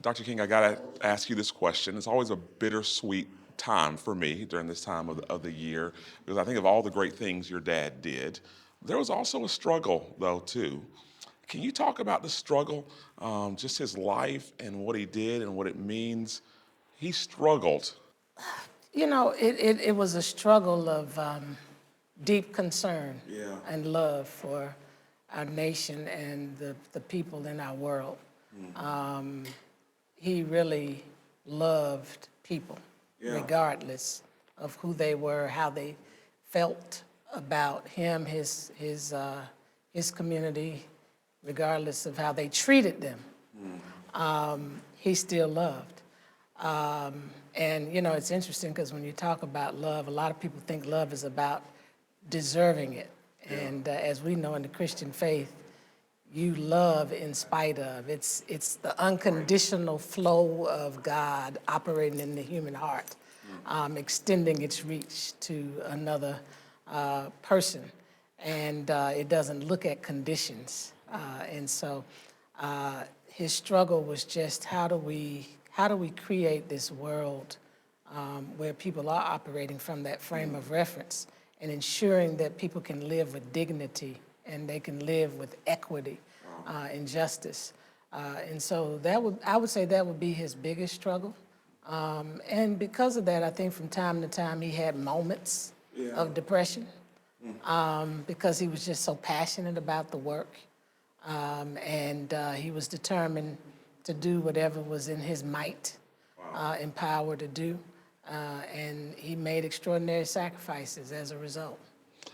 Dr. King, I got to ask you this question. It's always a bittersweet time for me during this time of the year because I think of all the great things your dad did. There was also a struggle, though, too. Can you talk about the struggle, just his life and what he did and what it means? He struggled. It was a struggle of deep concern Yeah. and love for our nation and the people in our world. He really loved people, Yeah. regardless of who they were, how they felt about him, his community, regardless of how they treated them. He still loved. And it's interesting because when you talk about love, a lot of people think love is about deserving it. Yeah. And as we know in the Christian faith, you love in spite of. It's the unconditional flow of God operating in the human heart, extending its reach to another person. And it doesn't look at conditions. And so his struggle was just how do we create this world where people are operating from that frame of reference and ensuring that people can live with dignity and they can live with equity and justice. And so I would say that would be his biggest struggle. And because of that, I think from time to time he had moments of depression because he was just so passionate about the work. And he was determined to do whatever was in his might and power to do. And he made extraordinary sacrifices as a result.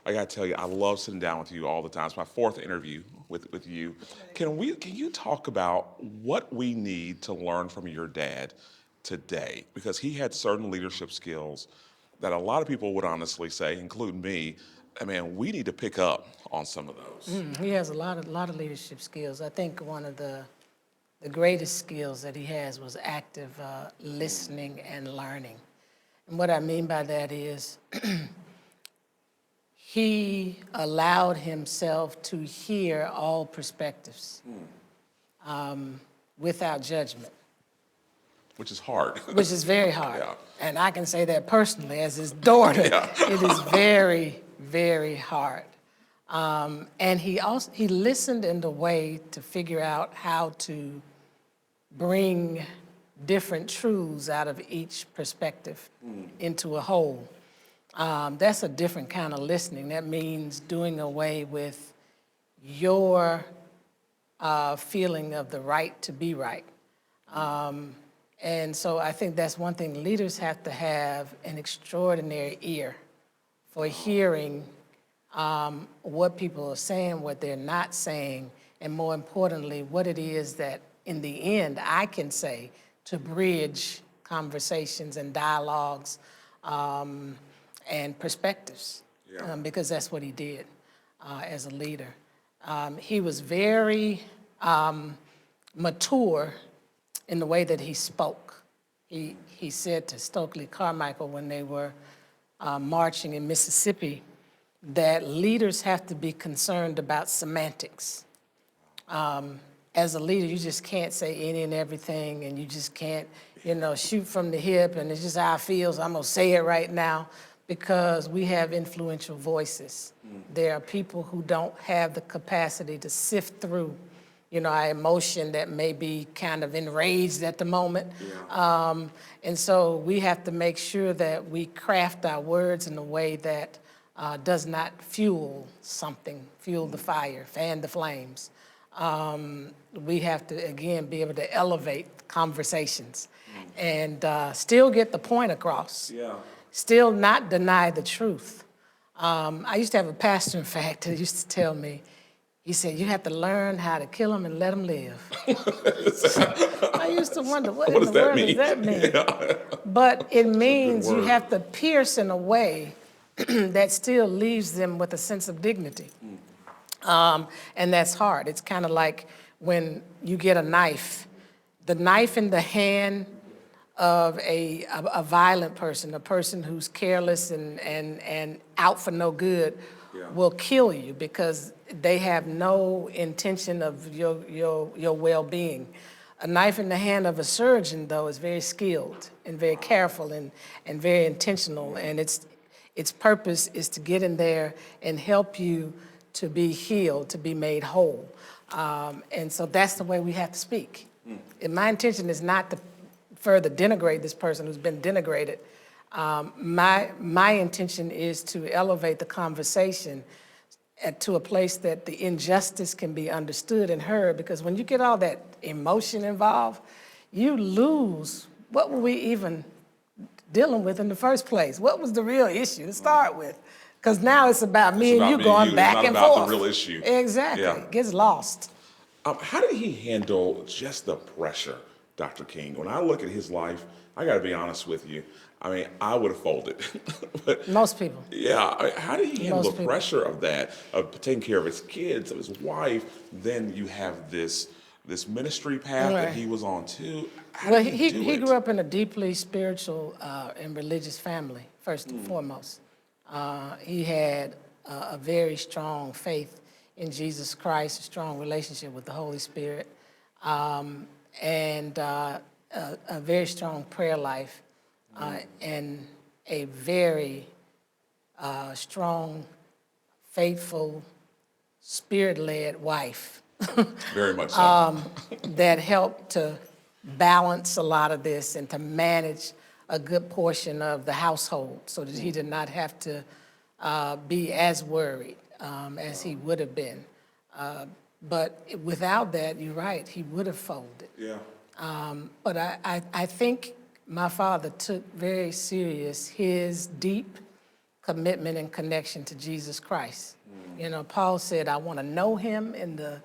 I got to tell you, I love sitting down with you all the time. It's my fourth interview with you. Can you talk about what we need to learn from your dad today? Because he had certain leadership skills that a lot of people would honestly say, including me, I mean, we need to pick up on some of those. He has a lot of leadership skills. I think one of the greatest skills that he has was active listening and learning. And what I mean by that is he allowed himself to hear all perspectives without judgment. Which is hard. Which is very hard. Yeah. And I can say that personally as his daughter. Yeah. It is very, very hard. And he listened in the way to figure out how to bring different truths out of each perspective into a whole. That's a different kind of listening. That means doing away with your feeling of the right to be right. And so I think that's one thing. Leaders have to have an extraordinary ear for hearing what people are saying, what they're not saying, and more importantly, what it is that in the end I can say to bridge conversations and dialogues and perspectives, because that's what he did as a leader. He was very mature in the way that he spoke. He said to Stokely Carmichael when they were marching in Mississippi that leaders have to be concerned about semantics. As a leader, you just can't say any and everything, and you just can't, shoot from the hip, and it's just how I feel, so I'm gonna say it right now, because we have influential voices. There are people who don't have the capacity to sift through our emotion that may be kind of enraged at the moment. And so we have to make sure that we craft our words in a way that does not fuel the fire, fan the flames. We have to, again, be able to elevate conversations and still get the point across, still not deny the truth. I used to have a pastor, in fact, that used to tell me, he said, you have to learn how to kill them and let them live. I used to wonder, what in the world does that mean? Yeah. But it means you have to pierce in a way that still leaves them with a sense of dignity. And that's hard. It's kind of like when you get a knife. The knife in the hand of a violent person, a person who's careless and out for no good, will kill you because they have no intention of your well-being. A knife in the hand of a surgeon, though, is very skilled and very careful and very intentional, and its purpose is to get in there and help you to be healed, to be made whole. And so that's the way we have to speak. And my intention is not to further denigrate this person who's been denigrated. My intention is to elevate the conversation to a place that the injustice can be understood and heard, because when you get all that emotion involved, you lose what were we even dealing with in the first place? What was the real issue to start with? Because now it's about me and you going back and forth. It's not about the real issue. Exactly. Yeah. It gets lost. How did he handle just the pressure, Dr. King? When I look at his life, I got to be honest with you. I mean, I would have folded. But, Most people. yeah, how did he handle Most the people. pressure of that, of taking care of his kids, of his wife? Then you have this ministry path that Right. he was on too. How Well, did he do he it? grew up in a deeply spiritual and religious family, first and foremost. He had a very strong faith in Jesus Christ, a strong relationship with the Holy Spirit, and a very strong prayer life, and a very strong, faithful, spirit-led wife. Very much so. That helped to balance a lot of this and to manage a good portion of the household so that he did not have to be as worried as he would have been. But without that, you're right, he would have folded. Yeah. But I think my father took very serious his deep commitment and connection to Jesus Christ. You know, Paul said, I want to know him in the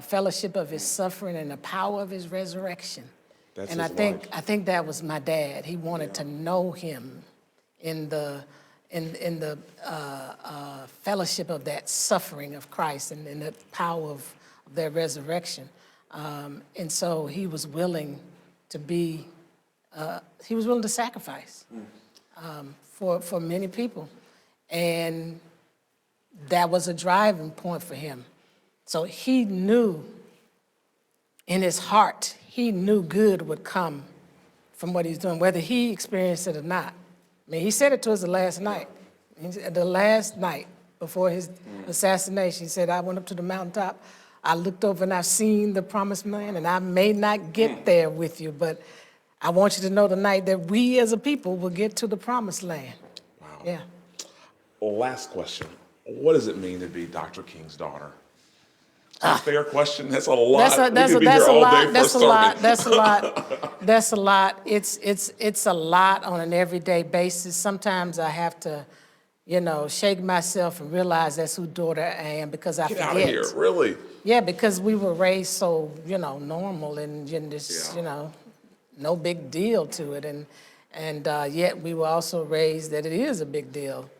fellowship of his suffering and the power of his resurrection. That's and his I think that was my dad. He wanted to know him in the fellowship of that suffering of Christ and in the power of their resurrection. And so he was willing to be, he was willing to sacrifice for many people. And that was a driving point for him. So he knew in his heart, he knew good would come from what he's doing, whether he experienced it or not. I mean, he said it to us the last night. The last night before his assassination, he said, I went up to the mountaintop, I looked over and I've seen the promised land, and I may not get there with you, but I want you to know tonight that we as a people will get to the promised land. Wow. Yeah. Last question. What does it mean to be Dr. King's daughter? It's a fair question. That's a lot. That's We could be here all day for That's a sermon. lot. That's a lot. That's a lot. It's a lot on an everyday basis. Sometimes I have to, shake myself and realize that's whose daughter I am, because I Get forget. out of here, really? Yeah, because we were raised so, normal and just, Yeah. No big deal to it, and yet we were also raised that it is a big deal.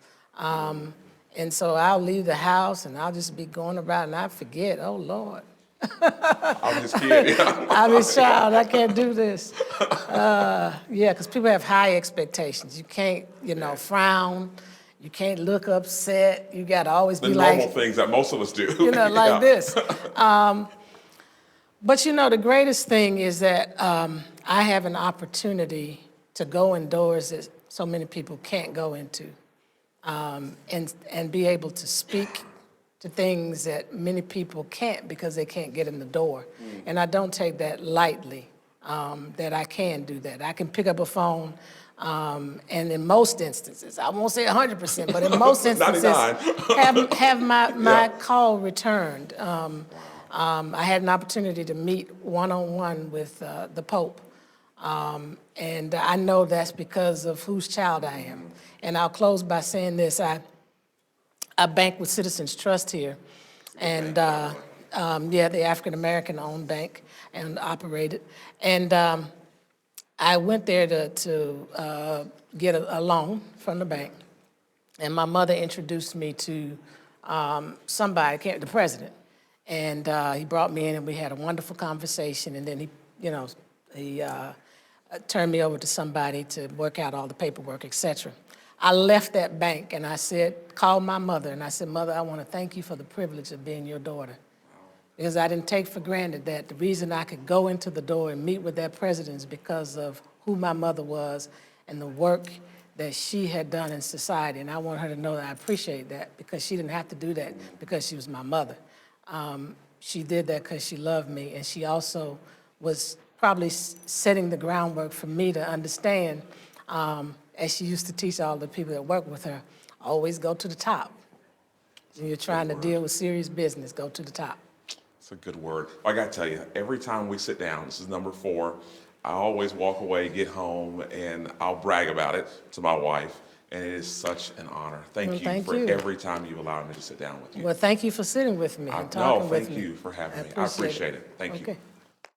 And so I'll leave the house and I'll just be going about and I forget, oh Lord, I'm his kid. Yeah. I'm his child, I can't do this. Because people have high expectations. You can't, frown, you can't look upset, you gotta always The be normal like, things that most of us do. like Yeah. this. But the greatest thing is that I have an opportunity to go in doors that so many people can't go into, and be able to speak to things that many people can't because they can't get in the door. And I don't take that lightly, that I can do that. I can pick up a phone, and in most instances, I won't say 100%, but in most instances, 99. have my call returned. I had an opportunity to meet one-on-one with the Pope, and I know that's because of whose child I am. And I'll close by saying this: I bank with Citizens Trust here, and the African American owned bank and operated. And I went there to get a loan from the bank, and my mother introduced me to somebody, the president. And he brought me in, and we had a wonderful conversation. And then he turned me over to somebody to work out all the paperwork, et cetera. I left that bank, and I called my mother, and I said, Mother, I want to thank you for the privilege of being your daughter. because I didn't take for granted that the reason I could go into the door and meet with that president is because of who my mother was and the work that she had done in society. And I want her to know that I appreciate that, because she didn't have to do that because she was my mother. She did that because she loved me, and she also was probably setting the groundwork for me to understand, as she used to teach all the people that work with her, always go to the top. When you're trying to deal with serious business, go to the top. It's a good word. I got to tell you, every time we sit down, this is number 4, I always walk away, get home, and I'll brag about it to my wife. And it is such an honor. Thank Well, you thank for you. every time you've allowed me to sit down with you. Well, thank you for sitting with me and No, talking with thank me. you for having me. I appreciate appreciate it. Thank you. Okay.